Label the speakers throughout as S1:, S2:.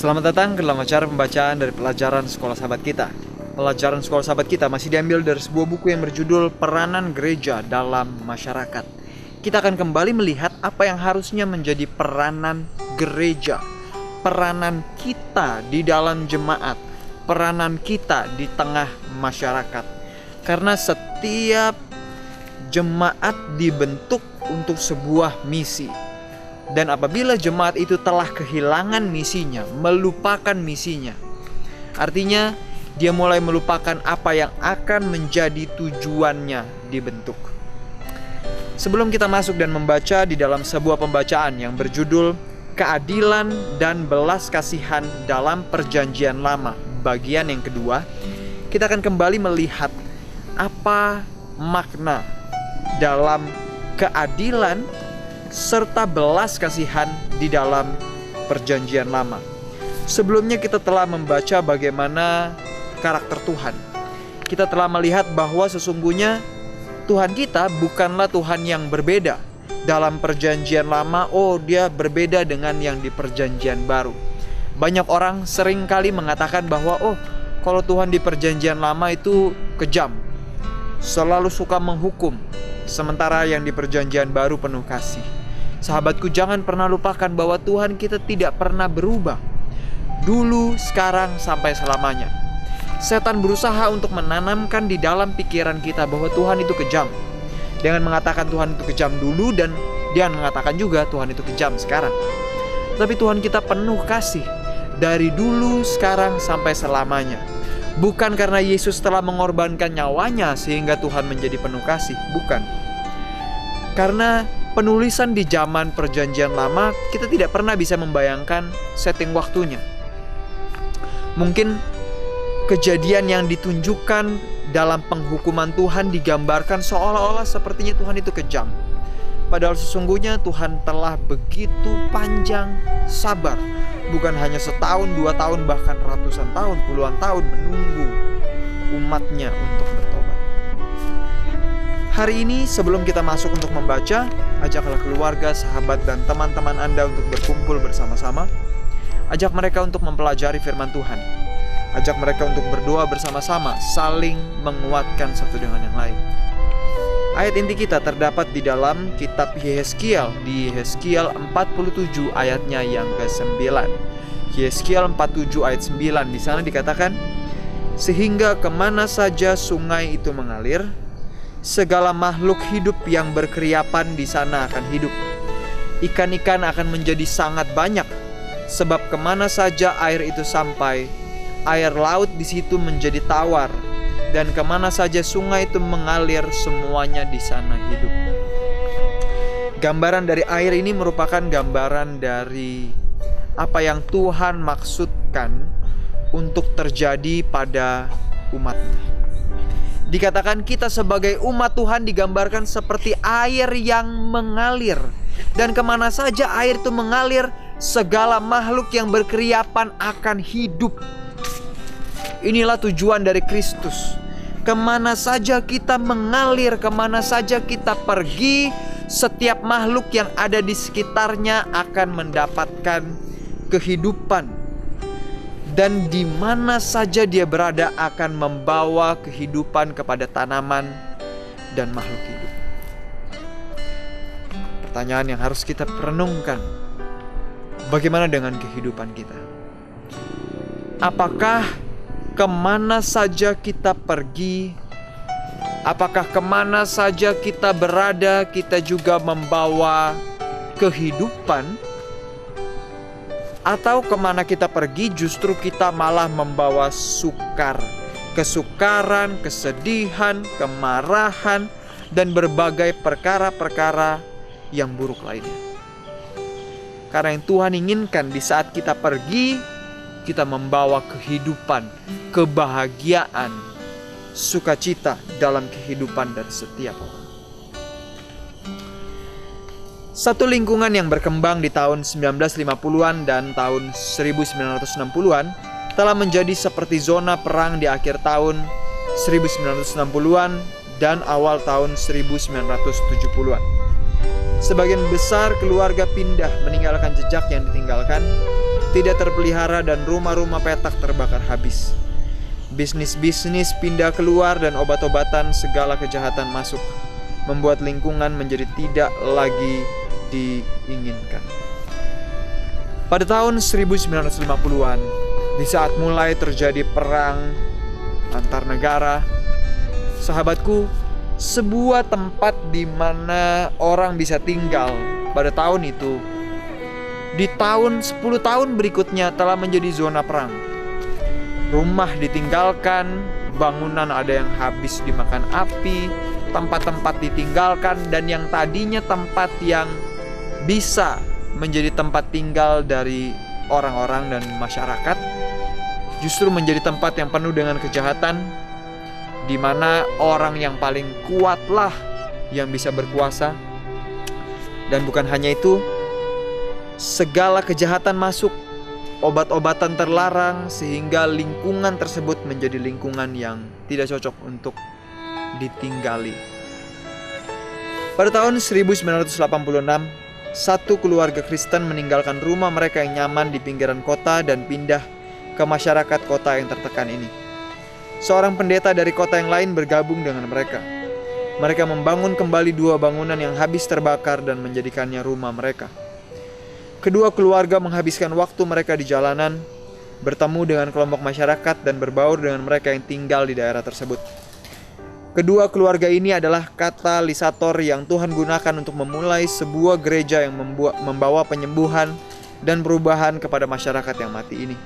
S1: Selamat datang ke dalam acara pembacaan dari pelajaran Sekolah Sahabat Kita. Pelajaran Sekolah Sahabat Kita masih diambil dari sebuah buku yang berjudul Peranan Gereja dalam Masyarakat. Kita akan kembali melihat apa yang harusnya menjadi peranan gereja, peranan kita di dalam jemaat, peranan kita di tengah masyarakat. Karena setiap jemaat dibentuk untuk sebuah misi. Dan apabila jemaat itu telah kehilangan misinya, melupakan misinya, artinya dia mulai melupakan apa yang akan menjadi tujuannya dibentuk. Sebelum kita masuk dan membaca di dalam sebuah pembacaan yang berjudul Keadilan dan Belas Kasihan dalam Perjanjian Lama, bagian yang kedua, kita akan kembali melihat apa makna dalam keadilan serta belas kasihan di dalam Perjanjian Lama. Sebelumnya kita telah membaca bagaimana karakter Tuhan. Kita telah melihat bahwa sesungguhnya Tuhan kita bukanlah Tuhan yang berbeda. Dalam Perjanjian Lama, dia berbeda dengan yang di Perjanjian Baru. Banyak orang sering kali mengatakan bahwa kalau Tuhan di Perjanjian Lama itu kejam, selalu suka menghukum, sementara yang di Perjanjian Baru penuh kasih. Sahabatku, jangan pernah lupakan bahwa Tuhan kita tidak pernah berubah. Dulu, sekarang, sampai selamanya. Setan berusaha untuk menanamkan di dalam pikiran kita bahwa Tuhan itu kejam, dengan mengatakan Tuhan itu kejam dulu, dan dia mengatakan juga Tuhan itu kejam sekarang. Tapi Tuhan kita penuh kasih dari dulu, sekarang, sampai selamanya. Bukan karena Yesus telah mengorbankan nyawanya sehingga Tuhan menjadi penuh kasih, bukan. Karena penulisan di zaman Perjanjian Lama, kita tidak pernah bisa membayangkan setting waktunya. Mungkin kejadian yang ditunjukkan dalam penghukuman Tuhan digambarkan seolah-olah sepertinya Tuhan itu kejam. Padahal sesungguhnya Tuhan telah begitu panjang sabar. Bukan hanya setahun, 2 tahun, bahkan ratusan tahun, puluhan tahun menunggu umatnya untuk bertobat. Hari ini sebelum kita masuk untuk membaca, ajaklah keluarga, sahabat, dan teman-teman Anda untuk berkumpul bersama-sama. Ajak mereka untuk mempelajari firman Tuhan. Ajak mereka untuk berdoa bersama-sama, saling menguatkan satu dengan yang lain. Ayat inti kita terdapat di dalam kitab Yehezkiel, di Yehezkiel 47 ayatnya yang ke-9. Yehezkiel 47 ayat 9, di sana dikatakan, sehingga kemana saja sungai itu mengalir, segala makhluk hidup yang berkeriapan di sana akan hidup. Ikan-ikan akan menjadi sangat banyak, sebab kemana saja air itu sampai, air laut di situ menjadi tawar, dan kemana saja sungai itu mengalir, semuanya di sana hidup. Gambaran dari air ini merupakan gambaran dari apa yang Tuhan maksudkan untuk terjadi pada umatnya. Dikatakan kita sebagai umat Tuhan digambarkan seperti air yang mengalir, dan kemana saja air itu mengalir, segala makhluk yang berkeriapan akan hidup. Inilah tujuan dari Kristus. Kemana saja kita mengalir, kemana saja kita pergi, setiap makhluk yang ada di sekitarnya akan mendapatkan kehidupan. Dan di mana saja dia berada akan membawa kehidupan kepada tanaman dan makhluk hidup. Pertanyaan yang harus kita renungkan, bagaimana dengan kehidupan kita? Apakah kemana saja kita pergi, apakah kemana saja kita berada, kita juga membawa kehidupan? Atau kemana kita pergi justru kita malah membawa kesukaran, kesedihan, kemarahan, dan berbagai perkara-perkara yang buruk lainnya. Karena yang Tuhan inginkan di saat kita pergi, kita membawa kehidupan, kebahagiaan, sukacita dalam kehidupan dari setiap orang. Satu lingkungan yang berkembang di tahun 1950-an dan tahun 1960-an telah menjadi seperti zona perang di akhir tahun 1960-an dan awal tahun 1970-an. Sebagian besar keluarga pindah meninggalkan jejak yang ditinggalkan, tidak terpelihara dan rumah-rumah petak terbakar habis. Bisnis-bisnis pindah keluar dan obat-obatan segala kejahatan masuk, membuat lingkungan menjadi tidak lagi diinginkan. Pada tahun 1950-an, di saat mulai terjadi perang antar negara, sahabatku, sebuah tempat di mana orang bisa tinggal pada tahun itu, di tahun 10 tahun berikutnya telah menjadi zona perang. Rumah ditinggalkan, bangunan ada yang habis dimakan api, tempat-tempat ditinggalkan, dan yang tadinya tempat yang bisa menjadi tempat tinggal dari orang-orang dan masyarakat justru menjadi tempat yang penuh dengan kejahatan, di mana orang yang paling kuatlah yang bisa berkuasa. Dan bukan hanya itu, segala kejahatan masuk, obat-obatan terlarang, sehingga lingkungan tersebut menjadi lingkungan yang tidak cocok untuk ditinggali. Pada tahun 1986, satu keluarga Kristen meninggalkan rumah mereka yang nyaman di pinggiran kota dan pindah ke masyarakat kota yang tertekan ini. Seorang pendeta dari kota yang lain bergabung dengan mereka. Mereka membangun kembali 2 bangunan yang habis terbakar dan menjadikannya rumah mereka. Kedua keluarga menghabiskan waktu mereka di jalanan, bertemu dengan kelompok masyarakat dan berbaur dengan mereka yang tinggal di daerah tersebut. Kedua keluarga ini adalah katalisator yang Tuhan gunakan untuk memulai sebuah gereja yang membawa penyembuhan dan perubahan kepada masyarakat yang mati ini.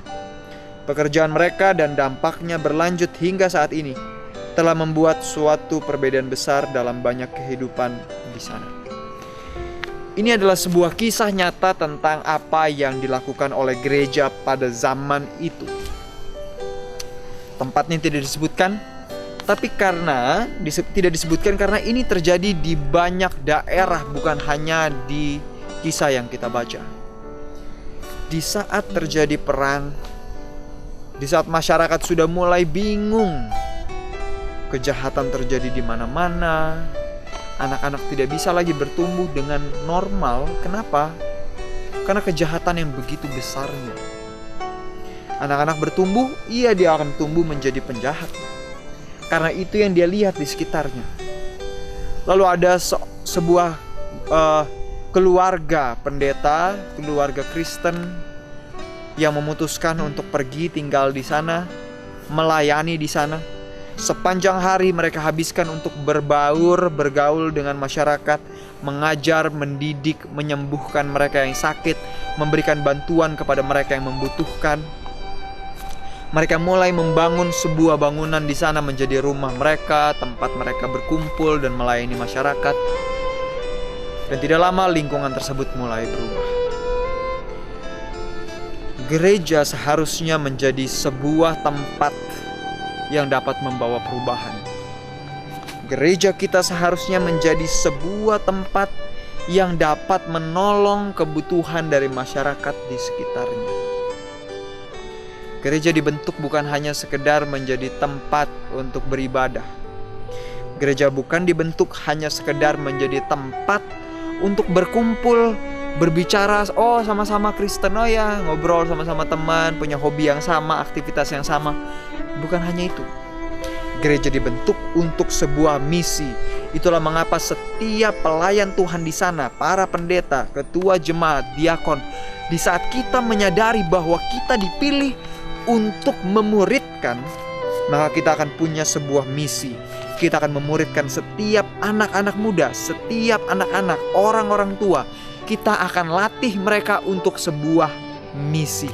S1: Pekerjaan mereka dan dampaknya berlanjut hingga saat ini, telah membuat suatu perbedaan besar dalam banyak kehidupan di sana. Ini adalah sebuah kisah nyata tentang apa yang dilakukan oleh gereja pada zaman itu. Tempatnya tidak disebutkan, tapi tidak disebutkan karena ini terjadi di banyak daerah, bukan hanya di kisah yang kita baca. Di saat terjadi perang, di saat masyarakat sudah mulai bingung, kejahatan terjadi di mana-mana, anak-anak tidak bisa lagi bertumbuh dengan normal. Kenapa? Karena kejahatan yang begitu besarnya. Anak-anak bertumbuh, dia akan tumbuh menjadi penjahat. Karena itu yang dia lihat di sekitarnya. Lalu ada sebuah keluarga pendeta, keluarga Kristen yang memutuskan untuk pergi tinggal di sana, melayani di sana. Sepanjang hari mereka habiskan untuk bergaul dengan masyarakat, mengajar, mendidik, menyembuhkan mereka yang sakit, memberikan bantuan kepada mereka yang membutuhkan. Mereka mulai membangun sebuah bangunan di sana menjadi rumah mereka, tempat mereka berkumpul dan melayani masyarakat. Dan tidak lama lingkungan tersebut mulai berubah. Gereja seharusnya menjadi sebuah tempat yang dapat membawa perubahan. Gereja kita seharusnya menjadi sebuah tempat yang dapat menolong kebutuhan dari masyarakat di sekitarnya. Gereja dibentuk bukan hanya sekedar menjadi tempat untuk beribadah. Gereja bukan dibentuk hanya sekedar menjadi tempat untuk berkumpul, berbicara, oh sama-sama Kristen, oh ya ngobrol sama-sama teman, punya hobi yang sama, aktivitas yang sama. Bukan hanya itu. Gereja dibentuk untuk sebuah misi. Itulah mengapa setiap pelayan Tuhan di sana, para pendeta, ketua jemaat, diakon, di saat kita menyadari bahwa kita dipilih untuk memuridkan, maka kita akan punya sebuah misi. Kita akan memuridkan setiap anak-anak muda, setiap anak-anak, orang-orang tua. Kita akan latih mereka untuk sebuah misi.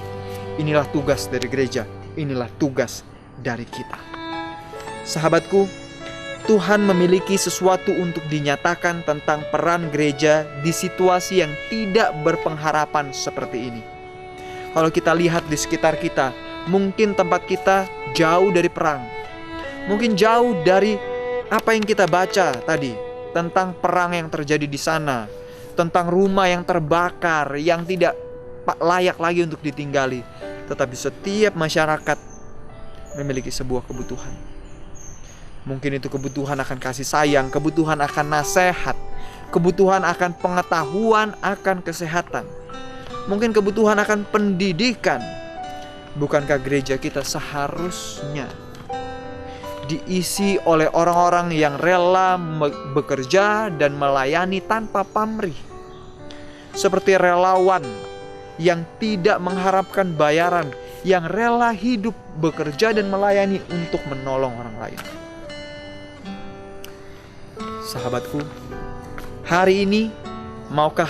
S1: Inilah tugas dari gereja. Inilah tugas dari kita. Sahabatku, Tuhan memiliki sesuatu untuk dinyatakan tentang peran gereja di situasi yang tidak berpengharapan seperti ini. Kalau kita lihat di sekitar kita, mungkin tempat kita jauh dari perang. Mungkin jauh dari apa yang kita baca tadi tentang perang yang terjadi di sana, tentang rumah yang terbakar, yang tidak layak lagi untuk ditinggali. Tetapi setiap masyarakat memiliki sebuah kebutuhan. Mungkin itu kebutuhan akan kasih sayang, kebutuhan akan nasihat, kebutuhan akan pengetahuan akan kesehatan. Mungkin kebutuhan akan pendidikan. Bukankah gereja kita seharusnya diisi oleh orang-orang yang rela bekerja dan melayani tanpa pamrih? Seperti relawan yang tidak mengharapkan bayaran, yang rela hidup, bekerja dan melayani untuk menolong orang lain. Sahabatku, hari ini maukah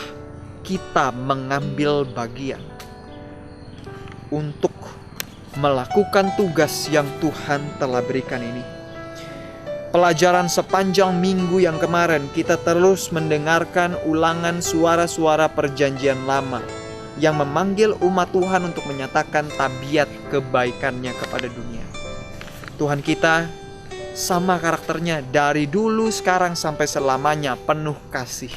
S1: kita mengambil bagian untuk melakukan tugas yang Tuhan telah berikan ini? Pelajaran sepanjang minggu yang kemarin, kita terus mendengarkan ulangan suara-suara perjanjian lama yang memanggil umat Tuhan untuk menyatakan tabiat kebaikannya kepada dunia. Tuhan kita sama karakternya dari dulu, sekarang, sampai selamanya, penuh kasih.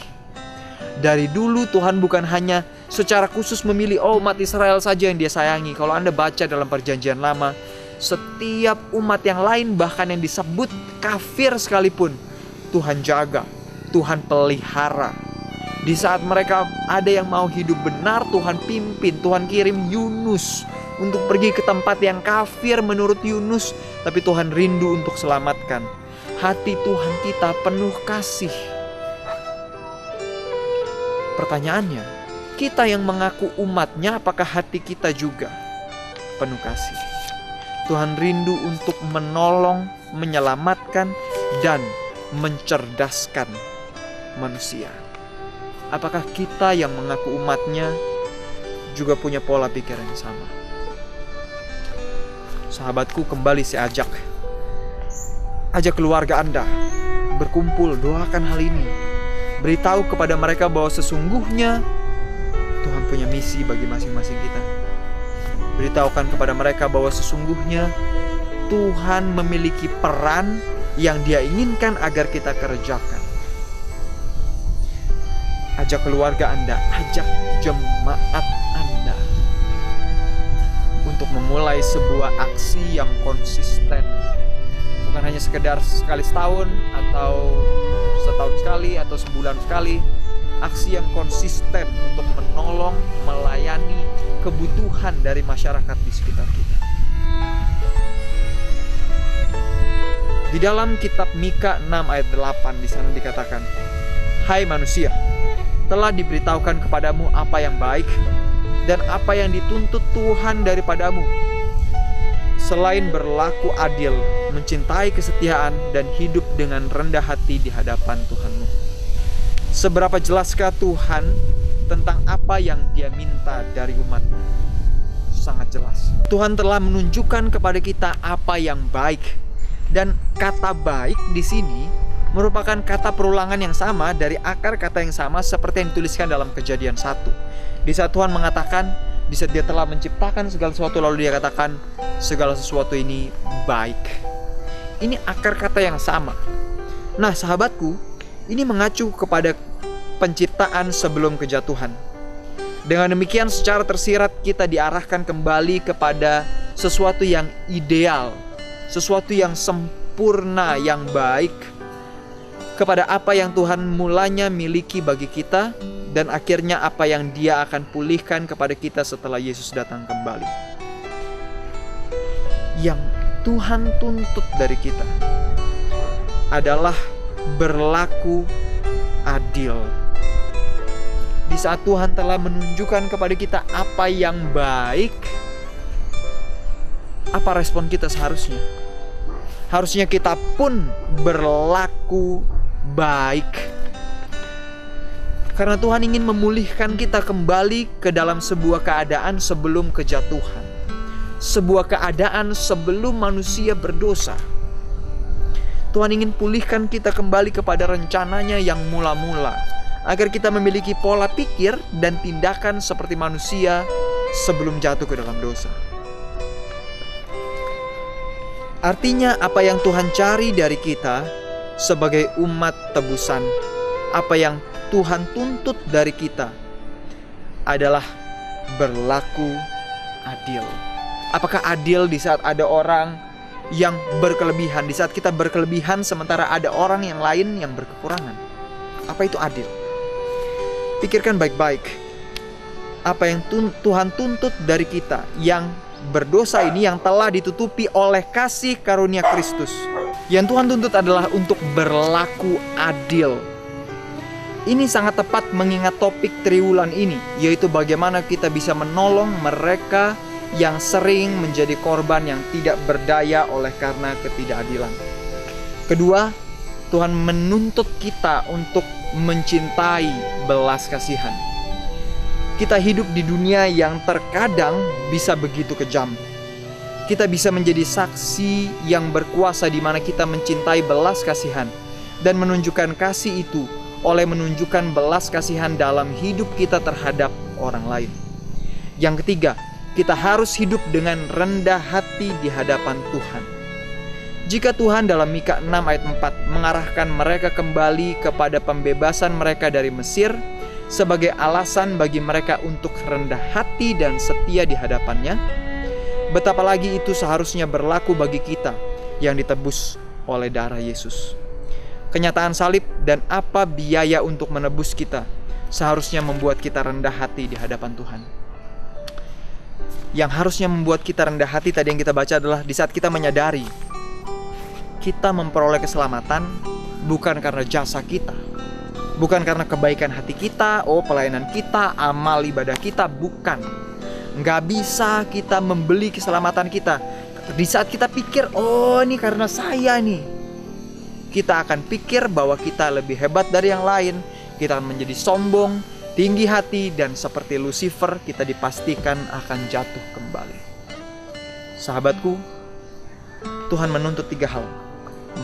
S1: Dari dulu Tuhan bukan hanya secara khusus memilih umat Israel saja yang Dia sayangi. Kalau Anda baca dalam perjanjian lama, setiap umat yang lain, bahkan yang disebut kafir sekalipun, Tuhan jaga, Tuhan pelihara. Di saat mereka ada yang mau hidup benar, Tuhan pimpin. Tuhan kirim Yunus untuk pergi ke tempat yang kafir menurut Yunus, tapi Tuhan rindu untuk selamatkan. Hati Tuhan kita penuh kasih. Pertanyaannya, kita yang mengaku umatnya, apakah hati kita juga penuh kasih? Tuhan rindu untuk menolong, menyelamatkan, dan mencerdaskan manusia. Apakah kita yang mengaku umatnya juga punya pola pikir yang sama? Sahabatku, kembali saya ajak keluarga Anda berkumpul, doakan hal ini. Beritahu kepada mereka bahwa sesungguhnya Tuhan punya misi bagi masing-masing kita. Beritahukan kepada mereka bahwa sesungguhnya Tuhan memiliki peran yang Dia inginkan agar kita kerjakan. Ajak keluarga Anda, ajak jemaat Anda untuk memulai sebuah aksi yang konsisten. Bukan hanya sekedar sekali setahun, atau setahun sekali, atau sebulan sekali. Aksi yang konsisten untuk menolong, melayani kebutuhan dari masyarakat di sekitar kita. Di dalam kitab Mika 6 ayat 8 di sana dikatakan, "Hai manusia, telah diberitahukan kepadamu apa yang baik dan apa yang dituntut Tuhan daripadamu, selain berlaku adil, mencintai kesetiaan, dan hidup dengan rendah hati di hadapan Tuhanmu." Seberapa jelaskah Tuhan tentang apa yang Dia minta dari umatnya? Sangat jelas. Tuhan telah menunjukkan kepada kita apa yang baik. Dan kata baik di sini merupakan kata perulangan yang sama dari akar kata yang sama seperti yang dituliskan dalam Kejadian 1. Di saat Tuhan mengatakan, di saat Dia telah menciptakan segala sesuatu, lalu Dia katakan segala sesuatu ini baik. Ini akar kata yang sama. Nah, sahabatku, ini mengacu kepada penciptaan sebelum kejatuhan. Dengan demikian, secara tersirat kita diarahkan kembali kepada sesuatu yang ideal, sesuatu yang sempurna, yang baik, kepada apa yang Tuhan mulanya miliki bagi kita, dan akhirnya apa yang Dia akan pulihkan kepada kita setelah Yesus datang kembali. Yang Tuhan tuntut dari kita adalah berlaku adil. Di saat Tuhan telah menunjukkan kepada kita apa yang baik, apa respon kita seharusnya? Harusnya kita pun berlaku baik. Karena Tuhan ingin memulihkan kita kembali ke dalam sebuah keadaan sebelum kejatuhan. Sebuah keadaan sebelum manusia berdosa. Tuhan ingin pulihkan kita kembali kepada rencananya yang mula-mula, agar kita memiliki pola pikir dan tindakan seperti manusia sebelum jatuh ke dalam dosa. Artinya, apa yang Tuhan cari dari kita sebagai umat tebusan, apa yang Tuhan tuntut dari kita adalah berlaku adil. Apakah adil di saat ada orang yang berkelebihan, di saat kita berkelebihan sementara ada orang yang lain yang berkekurangan? Apa itu adil? Pikirkan baik-baik. apa yang Tuhan tuntut dari kita yang berdosa ini, yang telah ditutupi oleh kasih karunia Kristus. Yang Tuhan tuntut adalah untuk berlaku adil. Ini sangat tepat mengingat topik triwulan ini, yaitu bagaimana kita bisa menolong mereka yang sering menjadi korban yang tidak berdaya oleh karena ketidakadilan. Kedua, Tuhan menuntut kita untuk mencintai belas kasihan. Kita hidup di dunia yang terkadang bisa begitu kejam. Kita bisa menjadi saksi yang berkuasa di mana kita mencintai belas kasihan dan menunjukkan kasih itu oleh menunjukkan belas kasihan dalam hidup kita terhadap orang lain. Yang ketiga, kita harus hidup dengan rendah hati di hadapan Tuhan. Jika Tuhan dalam Mika 6 ayat 4 mengarahkan mereka kembali kepada pembebasan mereka dari Mesir sebagai alasan bagi mereka untuk rendah hati dan setia di hadapannya, betapa lagi itu seharusnya berlaku bagi kita yang ditebus oleh darah Yesus. Kenyataan salib dan apa biaya untuk menebus kita seharusnya membuat kita rendah hati di hadapan Tuhan. Yang harusnya membuat kita rendah hati tadi yang kita baca adalah di saat kita menyadari kita memperoleh keselamatan bukan karena jasa kita, bukan karena kebaikan hati kita, pelayanan kita, amal ibadah kita, bukan. Nggak bisa kita membeli keselamatan kita. Di saat kita pikir, ini karena saya nih, kita akan pikir bahwa kita lebih hebat dari yang lain. Kita akan menjadi sombong, tinggi hati, dan seperti Lucifer kita dipastikan akan jatuh kembali. Sahabatku, Tuhan menuntut 3 hal: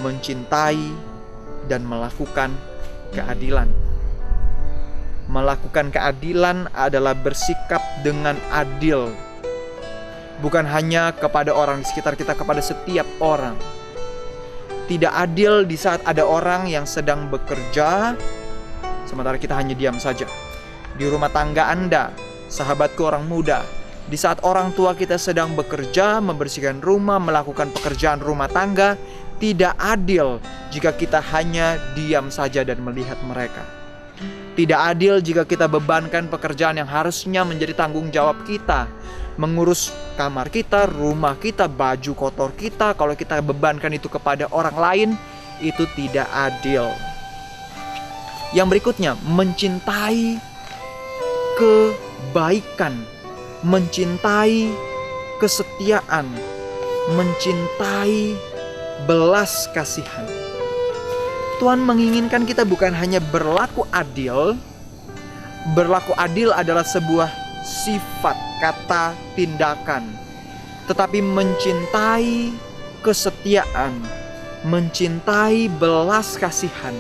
S1: mencintai dan melakukan keadilan. Melakukan keadilan adalah bersikap dengan adil, bukan hanya kepada orang di sekitar kita, kepada setiap orang. Tidak adil di saat ada orang yang sedang bekerja sementara kita hanya diam saja. Di rumah tangga Anda, sahabatku orang muda, di saat orang tua kita sedang bekerja, membersihkan rumah, melakukan pekerjaan rumah tangga, tidak adil jika kita hanya diam saja dan melihat mereka. Tidak adil jika kita bebankan pekerjaan yang harusnya menjadi tanggung jawab kita, mengurus kamar kita, rumah kita, baju kotor kita. Kalau kita bebankan itu kepada orang lain, itu tidak adil. Yang berikutnya, mencintai kebaikan, mencintai kesetiaan, mencintai belas kasihan. Tuhan menginginkan kita bukan hanya berlaku adil. Berlaku adil adalah sebuah sifat, kata, tindakan. Tetapi mencintai kesetiaan, mencintai belas kasihan,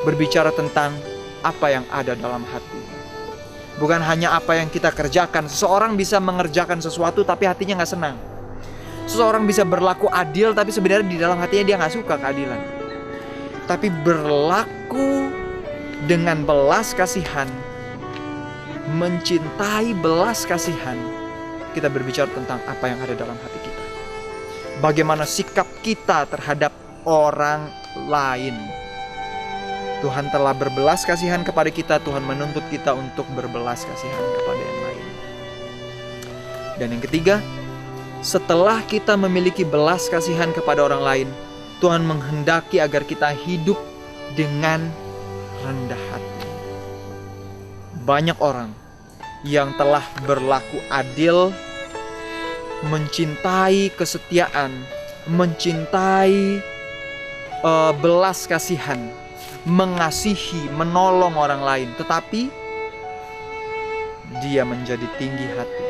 S1: berbicara tentang apa yang ada dalam hati. Bukan hanya apa yang kita kerjakan. Seseorang bisa mengerjakan sesuatu tapi hatinya gak senang. Seseorang bisa berlaku adil tapi sebenarnya di dalam hatinya dia gak suka keadilan. Tapi berlaku dengan belas kasihan, mencintai belas kasihan, kita berbicara tentang apa yang ada dalam hati kita. Bagaimana sikap kita terhadap orang lain. Tuhan telah berbelas kasihan kepada kita, Tuhan menuntut kita untuk berbelas kasihan kepada yang lain. Dan yang ketiga, setelah kita memiliki belas kasihan kepada orang lain, Tuhan menghendaki agar kita hidup dengan rendah hati. Banyak orang yang telah berlaku adil, mencintai kesetiaan, mencintai belas kasihan, mengasihi, menolong orang lain, tetapi dia menjadi tinggi hati.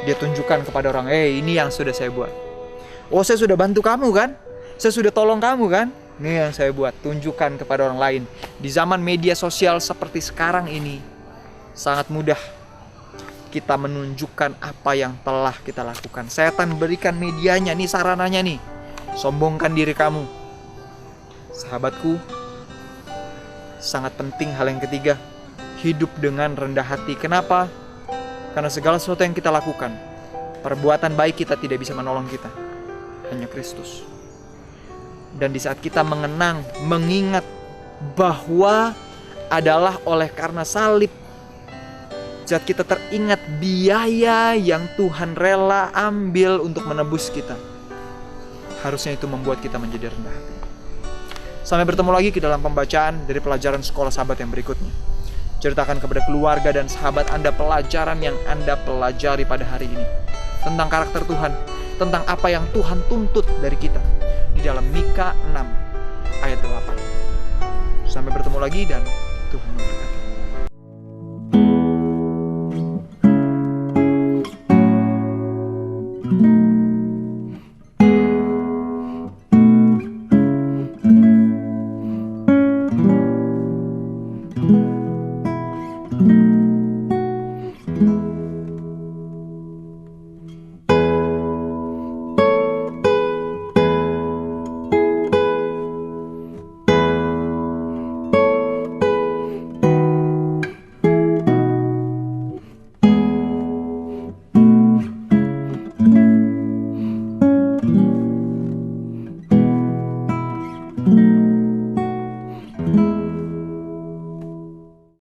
S1: Dia tunjukkan kepada orang, ini yang sudah saya buat. Saya sudah bantu kamu kan? Saya sudah tolong kamu kan? Ini yang saya buat. Tunjukkan kepada orang lain. Di zaman media sosial seperti sekarang ini, sangat mudah kita menunjukkan apa yang telah kita lakukan. Setan berikan medianya, nih sarananya nih. Sombongkan diri kamu. Sahabatku, sangat penting hal yang ketiga, hidup dengan rendah hati. Kenapa? Karena segala sesuatu yang kita lakukan, perbuatan baik kita tidak bisa menolong kita. Hanya Kristus. Dan di saat kita mengingat bahwa adalah oleh karena salib Saat kita teringat biaya yang Tuhan rela ambil untuk menebus kita, harusnya itu membuat kita menjadi rendah hati. Sampai bertemu lagi ke dalam pembacaan dari pelajaran sekolah sahabat yang berikutnya. Ceritakan kepada keluarga dan sahabat Anda pelajaran yang Anda pelajari pada hari ini. Tentang karakter Tuhan, tentang apa yang Tuhan tuntut dari kita. Di dalam Mika 6 ayat 8. Sampai bertemu lagi dan